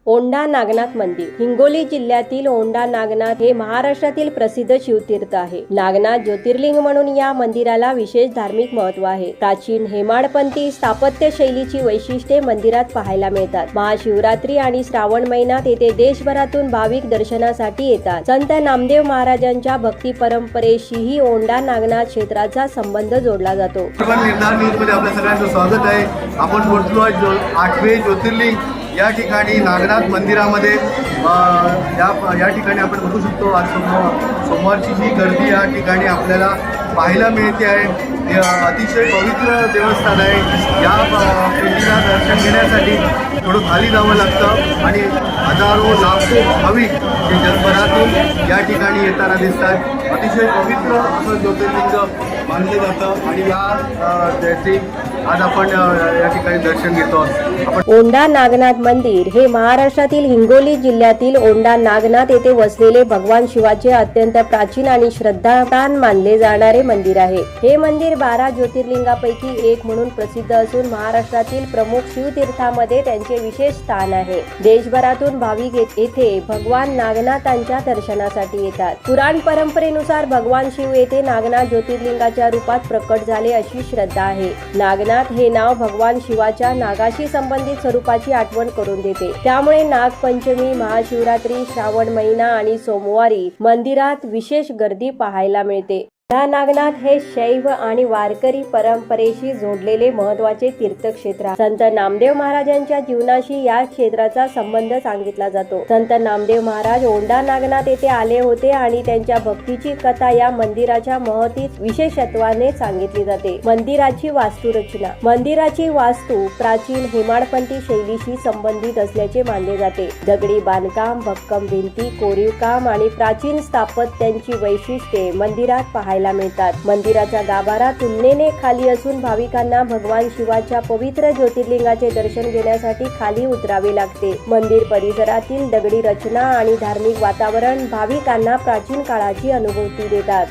औंढा नागनाथ मंदिर हिंगोली जिल्ह्यातील औंढा नागनाथ हे महाराष्ट्रातील प्रसिद्ध शिवतीर्थ आहे. नागनाथ ज्योतिर्लिंग म्हणून या मंदिराला विशेष धार्मिक महत्त्व आहे. प्राचीन हेमाडपंथी स्थापत्य शैलीची वैशिष्ट्ये मंदिरात पाहायला मिळतात. महाशिवरात्री आणि श्रावण महिन्यात येथे देशभरातून भाविक दर्शनासाठी येतात. संत नामदेव महाराजांच्या भक्ती परंपरेशीही औंढा नागनाथ क्षेत्राचा संबंध जोडला जातो. निर्धार न्यूजमध्ये आपल्या सगळ्यांचं स्वागत आहे. आपण पोहोचलो आहे 8वे ज्योतिर्लिंग या ठिकाणी नागनाथ मंदिरामध्ये. या ठिकाणी आपण बघू शकतो आज सोमवारची जी गर्दी या ठिकाणी आपल्याला पाहायला मिळते आहे. हे अतिशय पवित्र देवस्थान आहे. या पिंडीला दर्शन घेण्यासाठी थोडं खाली जावं लागतं आणि हजारो लाखो भाविक जे जगभरातून या ठिकाणी येताना दिसतात. अतिशय पवित्र असं ज्योतिर्लिंग मानलं जातं आणि त्याचे आज आपण या ठिकाणी दर्शन घेतो. औंढा नागनाथ मंदिर हे महाराष्ट्रातील हिंगोली जिल्ह्यातील औंढा नागनाथ येथे वसलेले भगवान शिवाचे अत्यंत प्राचीन आणि श्रद्धास्थान मानले जाणारे मंदिर आहे. हे मंदिर 12 ज्योतिर्लिंगापैकी एक म्हणून प्रसिद्ध असून महाराष्ट्रातील प्रमुख शिवतीर्थांमध्ये त्यांचे विशेष स्थान आहे. देशभरातून भाविक येथे भगवान नागनाथांच्या दर्शनासाठी येतात. पुराण परंपरेनुसार भगवान शिव येथे नागनाथ ज्योतिर्लिंगाच्या रूपात प्रकट झाले अशी श्रद्धा आहे. नागनाथ हे नाव भगवान शिवाच्या नागाशी संबंधित स्वरूपाची आठवण करून देते. त्यामुळे नागपंचमी, महाशिवरात्री, श्रावण महिना आणि सोमवारी मंदिरात विशेष गर्दी पाहायला मिळते. नागनाथ हे शैव आणि वारकरी परंपरेशी जोडलेले महत्वाचे तीर्थक्षेत्र आहे. संत नामदेव महाराजांच्या जीवनाशी या क्षेत्राचा संबंध सांगितला जातो. संत नामदेव महाराज औंढा नागनाथ येथे आले होते आणि त्यांच्या भक्तीची कथा या मंदिराच्या महतीत विशेषत्वाने सांगितली जाते. मंदिराची वास्तुरचना. मंदिराची वास्तू प्राचीन हेमाडपंथी शैलीशी संबंधित असल्याचे मानले जाते. दगडी बांधकाम, भक्कम भिंती, कोरीव काम आणि प्राचीन स्थापत्यांची वैशिष्ट्ये मंदिरात पाहायला मिळतात. मंदिराचा गाभारा तुलनेने खाली असून भाविकांना भगवान शिवाच्या पवित्र ज्योतिर्लिंगाचे दर्शन घेण्यासाठी खाली उतरावे लागते. मंदिर परिसरातील दगडी रचना आणि धार्मिक वातावरण भाविकांना प्राचीन काळाची अनुभूती देतात.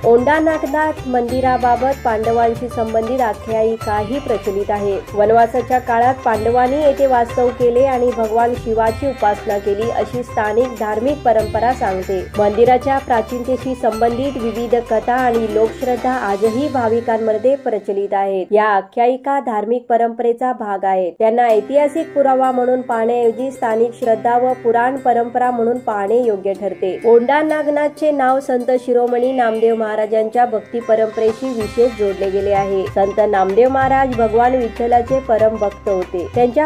औंढा नागनाथ मंदिराबाबत पांडवांशी संबंधित आख्यायिकाही प्रचलित आहे. वनवासाच्या काळात पांडवांनी येथे वास्तव केले आणि भगवान शिवाची उपासना केली अशी स्थानिक धार्मिक परंपरा सांगते. मंदिराच्या प्राचीनतेशी संबंधित विविध कथा आणि लोकश्रद्धा आजही भाविकांमध्ये प्रचलित आहेत. या आख्यायिका धार्मिक परंपरेचा भाग आहेत. त्यांना ऐतिहासिक पुरावा म्हणून पाहण्याऐवजी स्थानिक श्रद्धा व पुराण परंपरा म्हणून पाहणे योग्य ठरते. औंढा नागनाथचे नाव संत शिरोमणी नामदेव महाराजांच्या भक्ती परंपरेशी विशेष जोडले गेले आहे. संत नामदेव महाराज भगवान विठ्ठलाचे परम भक्त होते. त्यांच्या